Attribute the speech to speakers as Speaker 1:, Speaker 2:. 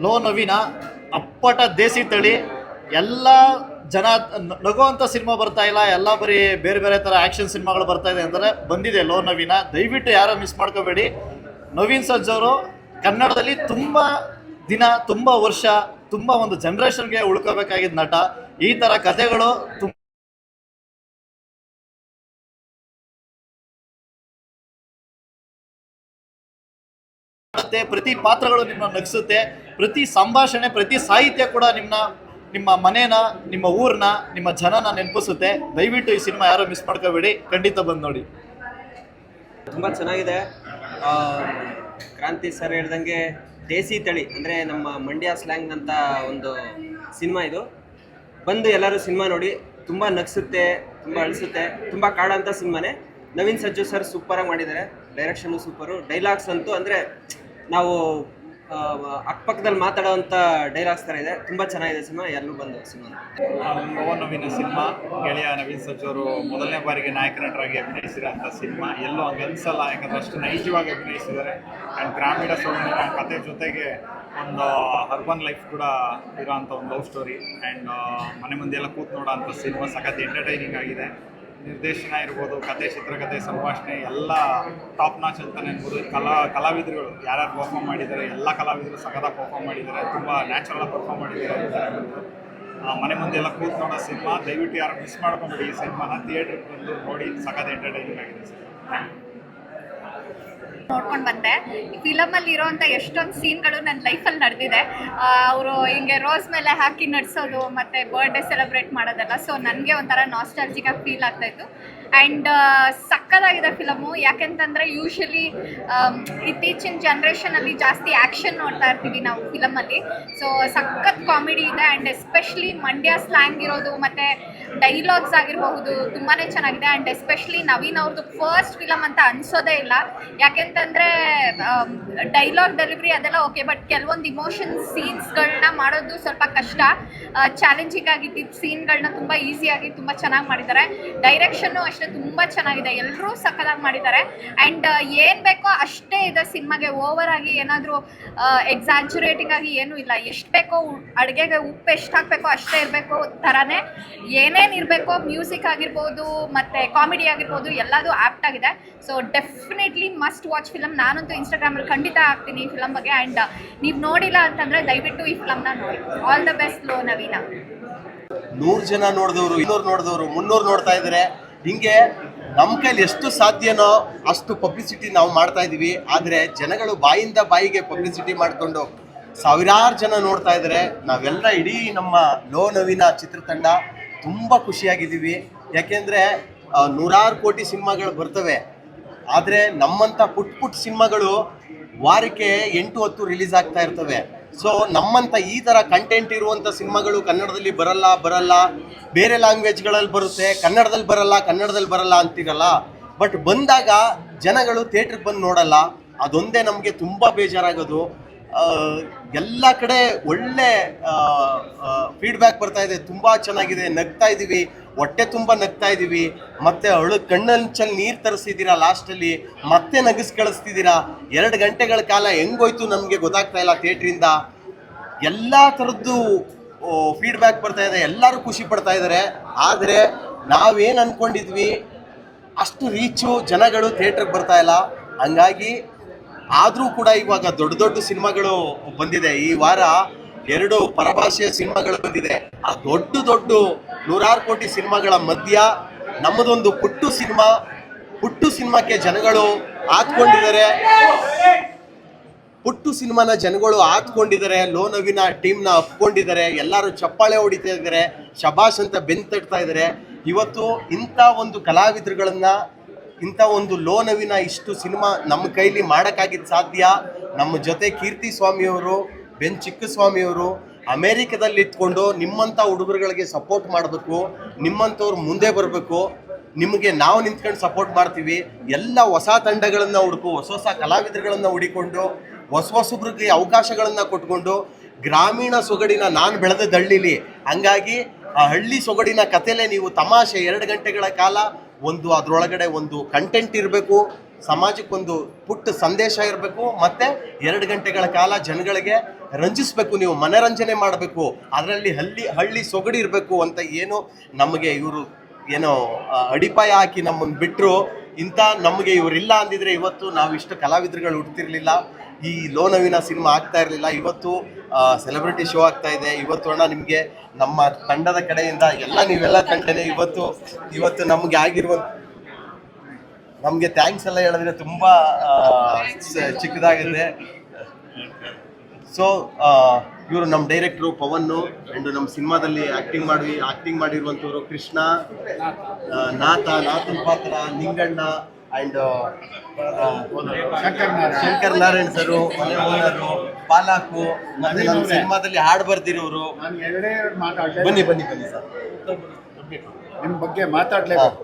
Speaker 1: Low ನವೀನ ಅಪ್ಪಟ ದೇಸಿ ತಳಿ. ಎಲ್ಲ ಜನ ನಗುವಂಥ ಸಿನಿಮಾ ಬರ್ತಾ ಇಲ್ಲ, ಎಲ್ಲ ಬರೀ ಬೇರೆ ಬೇರೆ ಥರ ಆ್ಯಕ್ಷನ್ ಸಿನಿಮಾಗಳು ಬರ್ತಾ ಇದೆ ಅಂದರೆ ಬಂದಿದೆ ಲೋ ನವೀನ. ದಯವಿಟ್ಟು ಯಾರೋ ಮಿಸ್ ಮಾಡ್ಕೋಬೇಡಿ. ನವೀನ್ ಸಜ್ಜ್ ಅವರು ಕನ್ನಡದಲ್ಲಿ ತುಂಬ ದಿನ, ತುಂಬ ವರ್ಷ, ತುಂಬ ಒಂದು ಜನ್ರೇಷನ್ಗೆ ಉಳ್ಕೋಬೇಕಾಗಿದ್ದ ನಟ. ಈ ಥರ ಕಥೆಗಳು ಪ್ರತಿ ಪಾತ್ರಗಳು ನಿಮ್ಮನ್ನ ನಗಿಸುತ್ತೆ. ಪ್ರತಿ ಸಂಭಾಷಣೆ, ಪ್ರತಿ ಸಾಹಿತ್ಯ ಕೂಡ ನಿಮ್ಮ ಮನೇನ, ನಿಮ್ಮ ಊರನ್ನ, ನಿಮ್ಮ ಜನನ ನೆನಪಿಸುತ್ತೆ. ದಯವಿಟ್ಟು ಈ ಸಿನಿಮಾ ಯಾರು ಮಿಸ್ ಮಾಡ್ಕೋಬೇಡಿ, ಖಂಡಿತ ಬಂದು ನೋಡಿ.
Speaker 2: ತುಂಬ ಚೆನ್ನಾಗಿದೆ. ಕ್ರಾಂತಿ ಸರ್ ಹೇಳ್ದಂಗೆ ದೇಸಿ ತಳಿ ಅಂದರೆ ನಮ್ಮ ಮಂಡ್ಯ ಸ್ಲ್ಯಾಂಗ್ ಅಂತ ಒಂದು ಸಿನಿಮಾ ಇದು. ಬಂದು ಎಲ್ಲರೂ ಸಿನಿಮಾ ನೋಡಿ. ತುಂಬ ನಗಿಸುತ್ತೆ, ತುಂಬ ಅಳಿಸುತ್ತೆ, ತುಂಬ ಕಾಡೋಂಥ ಸಿನಿಮಾನೇ. ನವೀನ್ ಸಜ್ಜು ಸರ್ ಸೂಪರಾಗಿ ಮಾಡಿದ್ದಾರೆ. Direction super. ಡೈಲಾಗ್ಸ್ ಅಂತೂ ಅಂದರೆ ನಾವು ಅಕ್ಕಪಕ್ಕದಲ್ಲಿ ಮಾತಾಡೋವಂಥ ಡೈಲಾಗ್ಸ್ ಥರ ಇದೆ. ತುಂಬ ಚೆನ್ನಾಗಿದೆ ಸಿನಿಮಾ. ಎಲ್ಲರೂ ಬಂದು ಸಿನಿಮಾ.
Speaker 3: ಲೋ ನವೀನ ಸಿನಿಮಾ ಗೆಳೆಯ ನವೀನ್ ಸಜ್ಜು ಅವರು ಮೊದಲನೇ ಬಾರಿಗೆ ನಾಯಕ ನಟರಾಗಿ ಅಭಿನಯಿಸಿರೋಂಥ ಸಿನಿಮಾ. ಎಲ್ಲೂ ಹಂಗೆ ಅನಿಸಲ್ಲ, ಯಾಕಂದರೆ ಅಷ್ಟು ನೈಜವಾಗಿ ಅಭಿನಯಿಸಿದ್ದಾರೆ. ಆ್ಯಂಡ್ ಗ್ರಾಮೀಣ ಸೊಗಡಿನ ಕತೆ ಜೊತೆಗೆ ಒಂದು ಅರ್ಬನ್ ಲೈಫ್ ಕೂಡ ಇರೋಂಥ ಒಂದು ಲವ್ ಸ್ಟೋರಿ. ಆ್ಯಂಡ್ ಮನೆ ಮುಂದೆಲ್ಲ ಕೂತು ನೋಡೋ ಅಂಥ ಸಿನಿಮಾ ಸಖತ್ ಎಂಟರ್ಟೈನಿಂಗ್ ಆಗಿದೆ. ನಿರ್ದೇಶನ ಇರ್ಬೋದು, ಕತೆ, ಚಿತ್ರಕಥೆ, ಸಂಭಾಷಣೆ ಎಲ್ಲ ಟಾಪ್ ನಾಚ್ ಅಂತಾನೆ ಅನ್ಬೋದು. ಕಲಾವಿದರುಗಳು ಯಾರ್ಯಾರು ಪರ್ಫಾರ್ಮ್ ಮಾಡಿದ್ದಾರೆ, ಎಲ್ಲ ಕಲಾವಿದರು ಸಖತ್ತಾಗಿ ಪರ್ಫಾರ್ಮ್ ಮಾಡಿದ್ದಾರೆ. ತುಂಬ ನ್ಯಾಚುರಲಾಗಿ ಪರ್ಫಾರ್ಮ್ ಮಾಡಿದ್ದಾರೆ ಅಂತಾನೆ ಅನ್ಬೋದು. ಮನೆ ಮುಂದೆ ಎಲ್ಲ ಕೂತು ನೋಡೋ ಸಿನಿಮಾ. ದಯವಿಟ್ಟು ಯಾರು ಮಿಸ್ ಮಾಡ್ಕೊಂಬಿಡಿ ಈ ಸಿನಿಮಾನ. ಥಿಯೇಟ್ರಿಗೆ ಬಂದು ನೋಡಿ, ಸಖತ್ ಎಂಟರ್ಟೈನಿಂಗ್ ಆಗಿದೆ ಸರ್.
Speaker 4: ನೋಡ್ಕೊಂಡು ಬಂದೆ. ಈ ಫಿಲಮಲ್ಲಿ ಇರೋವಂಥ ಎಷ್ಟೊಂದು ಸೀನ್ಗಳು ನನ್ನ ಲೈಫಲ್ಲಿ ನಡೆದಿದೆ. ಅವರು ಹಿಂಗೆ ರೋಸ್ ಮೇಲೆ ಹಾಕಿ ನಡ್ಸೋದು ಮತ್ತು ಬರ್ಡೇ ಸೆಲೆಬ್ರೇಟ್ ಮಾಡೋದೆಲ್ಲ. ಸೊ ನನಗೆ ಒಂಥರ ನಾಸ್ಟಾಲಜಿಕಾಗಿ ಫೀಲ್ ಆಗ್ತಾಯಿತ್ತು. ಆ್ಯಂಡ್ ಸಕ್ಕತ್ತಾಗಿದೆ ಫಿಲಮು. ಯಾಕೆಂತಂದರೆ ಯೂಶ್ವಲಿ ಇತ್ತೀಚಿನ ಜನ್ರೇಷನಲ್ಲಿ ಜಾಸ್ತಿ ಆ್ಯಕ್ಷನ್ ನೋಡ್ತಾ ಇರ್ತೀವಿ ನಾವು ಫಿಲಮಲ್ಲಿ. ಸೊ ಸಖತ್ ಕಾಮಿಡಿ ಇದೆ. ಆ್ಯಂಡ್ ಎಸ್ಪೆಷಲಿ ಮಂಡ್ಯ ಸ್ಲ್ಯಾಂಗ್ ಇರೋದು ಮತ್ತು ಡೈಲಾಗ್ಸ್ ಆಗಿರಬಹುದು ತುಂಬಾ ಚೆನ್ನಾಗಿದೆ. ಆ್ಯಂಡ್ ಎಸ್ಪೆಷಲಿ ನವೀನ್ ಅವ್ರದ್ದು ಫಸ್ಟ್ ಫಿಲಮ್ ಅಂತ ಅನಿಸೋದೇ ಇಲ್ಲ. ಯಾಕೆಂತಂದರೆ ಡೈಲಾಗ್ ಡೆಲಿವರಿ ಅದೆಲ್ಲ ಓಕೆ, ಬಟ್ ಕೆಲವೊಂದು ಇಮೋಷನ್ ಸೀನ್ಸ್ಗಳನ್ನ ಮಾಡೋದು ಸ್ವಲ್ಪ ಕಷ್ಟ. ಚಾಲೆಂಜಿಂಗ್ ಆಗಿದ್ದಿದ್ದು ಸೀನ್ಗಳನ್ನ ತುಂಬ ಈಸಿಯಾಗಿ ತುಂಬ ಚೆನ್ನಾಗಿ ಮಾಡಿದ್ದಾರೆ. ಡೈರೆಕ್ಷನ್ನು ಅಷ್ಟೇ ತುಂಬ ಚೆನ್ನಾಗಿದೆ. ಎಲ್ಲರೂ ಸಕ್ಕತ್ತಾಗಿ ಮಾಡಿದ್ದಾರೆ. ಆ್ಯಂಡ್ ಏನು ಬೇಕೋ ಅಷ್ಟೇ ಇದೆ ಸಿನಿಮಾಗೆ. ಓವರ್ ಆಗಿ ಏನಾದರೂ ಎಕ್ಸಾಜುರೇಟಿಂಗ್ ಆಗಿ ಏನೂ ಇಲ್ಲ. ಎಷ್ಟು ಬೇಕೋ ಅಡುಗೆಗೆ ಉಪ್ಪು ಎಷ್ಟು ಹಾಕಬೇಕೋ ಅಷ್ಟೇ ಇರಬೇಕು ಥರನೇ. ಏನೇನು ಇರಬೇಕೋ ಮ್ಯೂಸಿಕ್ ಆಗಿರ್ಬೋದು ಮತ್ತು ಕಾಮಿಡಿ ಆಗಿರ್ಬೋದು ಎಲ್ಲದೂ ಆ್ಯಪ್ಟ್ ಆಗಿದೆ. So definitely must watch film. ನಾನಂತೂ ಇನ್ಸ್ಟಾಗ್ರಾಮಲ್ಲಿ ಖಂಡಿತ ಹಾಕ್ತೀನಿ ಈ ಫಿಲಮ್ ಬಗ್ಗೆ. ಆ್ಯಂಡ್ ನೀವು ನೋಡಿಲ್ಲ ಅಂತಂದರೆ ದಯವಿಟ್ಟು ಈ ಫಿಲಮ್ನ ನೋಡಿ. ಆಲ್ ದ ಬೆಸ್ಟ್ ಲೋ ನವೀನ.
Speaker 5: 100 ಜನ ನೋಡಿದವರು, 200 ನೋಡಿದವರು, 300 ನೋಡ್ತಾ ಇದ್ದಾರೆ. ಹಿಂಗೆ ನಮ್ಮ ಕೈಲಿ ಎಷ್ಟು ಸಾಧ್ಯನೋ ಅಷ್ಟು ಪಬ್ಲಿಸಿಟಿ ನಾವು ಮಾಡ್ತಾ ಇದ್ದೀವಿ. ಆದರೆ ಜನಗಳು ಬಾಯಿಂದ ಬಾಯಿಗೆ ಪಬ್ಲಿಸಿಟಿ ಮಾಡಿಕೊಂಡು ಸಾವಿರಾರು ಜನ ನೋಡ್ತಾ ಇದ್ದಾರೆ. ನಾವೆಲ್ಲ ಇಡೀ ನಮ್ಮ ಲೋ ನವೀನ ಚಿತ್ರತಂಡ ತುಂಬ ಖುಷಿಯಾಗಿದ್ದೀವಿ. ಯಾಕೆಂದರೆ 100 ಕೋಟಿ ಸಿನಿಮಾಗಳು ಬರ್ತವೆ, ಆದರೆ ನಮ್ಮಂಥ ಪುಟ್ಟ ಸಿನಿಮಾಗಳು ವಾರಕ್ಕೆ 8-10 ರಿಲೀಸ್ ಆಗ್ತಾ ಇರ್ತವೆ. ಸೊ ನಮ್ಮಂಥ ಈ ಥರ ಕಂಟೆಂಟ್ ಇರುವಂಥ ಸಿನಿಮಾಗಳು ಕನ್ನಡದಲ್ಲಿ ಬರಲ್ಲ, ಬೇರೆ ಲ್ಯಾಂಗ್ವೇಜ್ಗಳಲ್ಲಿ ಬರುತ್ತೆ, ಕನ್ನಡದಲ್ಲಿ ಬರಲ್ಲ ಅಂತೀರಲ್ಲ. ಬಟ್ ಬಂದಾಗ ಜನಗಳು ಥಿಯೇಟ್ರಿಗೆ ಬಂದು ನೋಡಲ್ಲ. ಅದೊಂದೇ ನಮಗೆ ತುಂಬ ಬೇಜಾರಾಗೋದು. ಎಲ್ಲ ಕಡೆ ಒಳ್ಳೆ ಫೀಡ್ಬ್ಯಾಕ್ ಬರ್ತಾ ಇದೆ. ತುಂಬ ಚೆನ್ನಾಗಿದೆ, ನಗ್ತಾ ಇದ್ದೀವಿ, ಹೊಟ್ಟೆ ತುಂಬ ನಗ್ತಾ ಇದ್ದೀವಿ. ಮತ್ತು ಕಣ್ಣಂಚಲ್ಲಿ ನೀರು ತರಿಸಿದ್ದೀರಾ, ಲಾಸ್ಟಲ್ಲಿ ಮತ್ತೆ ನಗಿಸ್ ಕಳಿಸ್ತಿದ್ದೀರಾ. 2 ಗಂಟೆಗಳ ಕಾಲ ಹೆಂಗೋಯ್ತು ನಮಗೆ ಗೊತ್ತಾಗ್ತಾ ಇಲ್ಲ ಥಿಯೇಟ್ರಿಂದ. ಎಲ್ಲ ಥರದ್ದು ಫೀಡ್ಬ್ಯಾಕ್ ಬರ್ತಾ ಇದೆ, ಎಲ್ಲರೂ ಖುಷಿ ಪಡ್ತಾ ಇದ್ದಾರೆ. ಆದರೆ ನಾವೇನು ಅಂದ್ಕೊಂಡಿದ್ವಿ ಅಷ್ಟು ರೀಚು ಜನಗಳು ಥಿಯೇಟ್ರಿಗೆ ಬರ್ತಾ ಇಲ್ಲ. ಹಂಗಾಗಿ ಆದರೂ ಕೂಡ ಇವಾಗ ದೊಡ್ಡ ಸಿನಿಮಾಗಳು ಬಂದಿದೆ. ಈ ವಾರ 2 ಪರಭಾಷೆಯ ಸಿನಿಮಾಗಳು ಬಂದಿದೆ. ಆ ದೊಡ್ಡ 100 ಕೋಟಿ ಸಿನಿಮಾಗಳ ಮಧ್ಯ ನಮ್ಮದೊಂದು ಪುಟ್ಟು ಸಿನಿಮಾಕ್ಕೆ ಜನಗಳು ಆತ್ಕೊಂಡಿದ್ದಾರೆ. ಪುಟ್ಟು ಸಿನಿಮಾನ ಜನಗಳು ಆತ್ಕೊಂಡಿದ್ದಾರೆ. ಲೋ ನವೀನ ಟೀಮ್ನ ಅಪ್ಕೊಂಡಿದ್ದಾರೆ. ಎಲ್ಲರೂ ಚಪ್ಪಾಳೆ ಹೊಡಿತಾ ಇದ್ದಾರೆ, ಶಬಾಷ್ ಅಂತ ಬೆಂತಡ್ತಾ ಇದ್ದಾರೆ. ಇವತ್ತು ಇಂಥ ಒಂದು ಕಲಾವಿದರುಗಳನ್ನು, ಇಂಥ ಒಂದು ಲೋ ನವೀನ ಇಷ್ಟು ಸಿನಿಮಾ ನಮ್ಮ ಕೈಲಿ ಮಾಡೋಕ್ಕಾಗಿದ್ದು ಸಾಧ್ಯ ನಮ್ಮ ಜೊತೆ ಕೀರ್ತಿ ಸ್ವಾಮಿಯವರು, ಬೆನ್ ಚಿಕ್ಕಸ್ವಾಮಿಯವರು ಅಮೇರಿಕದಲ್ಲಿ ಇಟ್ಕೊಂಡು ನಿಮ್ಮಂಥ ಹುಡುಗರುಗಳಿಗೆ ಸಪೋರ್ಟ್ ಮಾಡಬೇಕು. ನಿಮ್ಮಂಥವ್ರು ಮುಂದೆ ಬರಬೇಕು. ನಿಮಗೆ ನಾವು ನಿಂತ್ಕೊಂಡು ಸಪೋರ್ಟ್ ಮಾಡ್ತೀವಿ. ಎಲ್ಲ ಹೊಸ ತಂಡಗಳನ್ನು ಹೊಸ ಕಲಾವಿದರುಗಳನ್ನು ಹುಡಿಕೊಂಡು ಹೊಸಬ್ರಿಗೆ ಅವಕಾಶಗಳನ್ನು ಕೊಟ್ಕೊಂಡು ಗ್ರಾಮೀಣ ಸೊಗಡಿನ ನಾನು ಬೆಳೆದ ಹಳ್ಳಿಲಿ. ಹಂಗಾಗಿ ಆ ಹಳ್ಳಿ ಸೊಗಡಿನ ಕಥೆಲೇ ನೀವು ತಮಾಷೆ 2 ಗಂಟೆಗಳ ಕಾಲ ಅದರೊಳಗಡೆ ಒಂದು ಕಂಟೆಂಟ್ ಇರಬೇಕು, ಸಮಾಜಕ್ಕೊಂದು ಪುಟ್ಟ ಸಂದೇಶ ಇರಬೇಕು, ಮತ್ತೆ 2 ಗಂಟೆಗಳ ಕಾಲ ಜನಗಳಿಗೆ ರಂಜಿಸ್ಬೇಕು, ನೀವು ಮನರಂಜನೆ ಮಾಡಬೇಕು, ಅದರಲ್ಲಿ ಹಳ್ಳಿ ಸೊಗಡು ಇರಬೇಕು ಅಂತ ಏನು ನಮಗೆ ಇವರು ಏನೋ ಅಡಿಪಾಯ ಹಾಕಿ ನಮ್ಮನ್ನು ಬಿಟ್ಟರು. ಇಂಥ ನಮಗೆ ಇವರಿಲ್ಲ ಅಂದಿದ್ರೆ ಇವತ್ತು ನಾವು ಇಷ್ಟು ಕಲಾವಿದರುಗಳು ಹುಡ್ತಿರ್ಲಿಲ್ಲ, ಈ ಲೋನವಿನ ಸಿನಿಮಾ ಆಗ್ತಾ ಇರಲಿಲ್ಲ, ಇವತ್ತು ಸೆಲೆಬ್ರಿಟಿ ಶೋ ಆಗ್ತಾ ಇದೆ. ಇವತ್ತು ಅಣ್ಣ ನಿಮಗೆ ನಮ್ಮ ತಂಡದ ಕಡೆಯಿಂದ ನೀವೆಲ್ಲ ಕಂಡೇನೆ ಇವತ್ತು ನಮಗೆ ನಮಗೆ ಥ್ಯಾಂಕ್ಸ್ ಎಲ್ಲ ಹೇಳಿದ್ರೆ ತುಂಬ ಚಿಕ್ಕದಾಗಿದೆ. ಸೊ ಇವರು ನಮ್ಮ ಡೈರೆಕ್ಟ್ರು ಪವನ್ನು, ಆ್ಯಂಡ್ ನಮ್ಮ ಸಿನಿಮಾದಲ್ಲಿ ಆ್ಯಕ್ಟಿಂಗ್ ಮಾಡಿರುವಂಥವ್ರು ಕೃಷ್ಣ, ನಾಥನ್ ಪಾತ್ರ ನಿಂಗಣ್ಣ, ಆ್ಯಂಡ್ ಶಂಕರ್ ನಾರಾಯಣ್ ಸರು, ಮನೆ ಓನರು, ಪಾಲಾಕು, ಮತ್ತೆ ನಮ್ಮ ಸಿನಿಮಾದಲ್ಲಿ ಹಾಡು ಬರ್ದಿರೋರು.
Speaker 6: ನಾನು ಎರಡೇ ಮಾತಾಡಲೇ
Speaker 5: ಬನ್ನಿ ಸರ್.
Speaker 6: ನಿಮ್ಮ ಬಗ್ಗೆ ಮಾತಾಡಲೇಬೇಕು.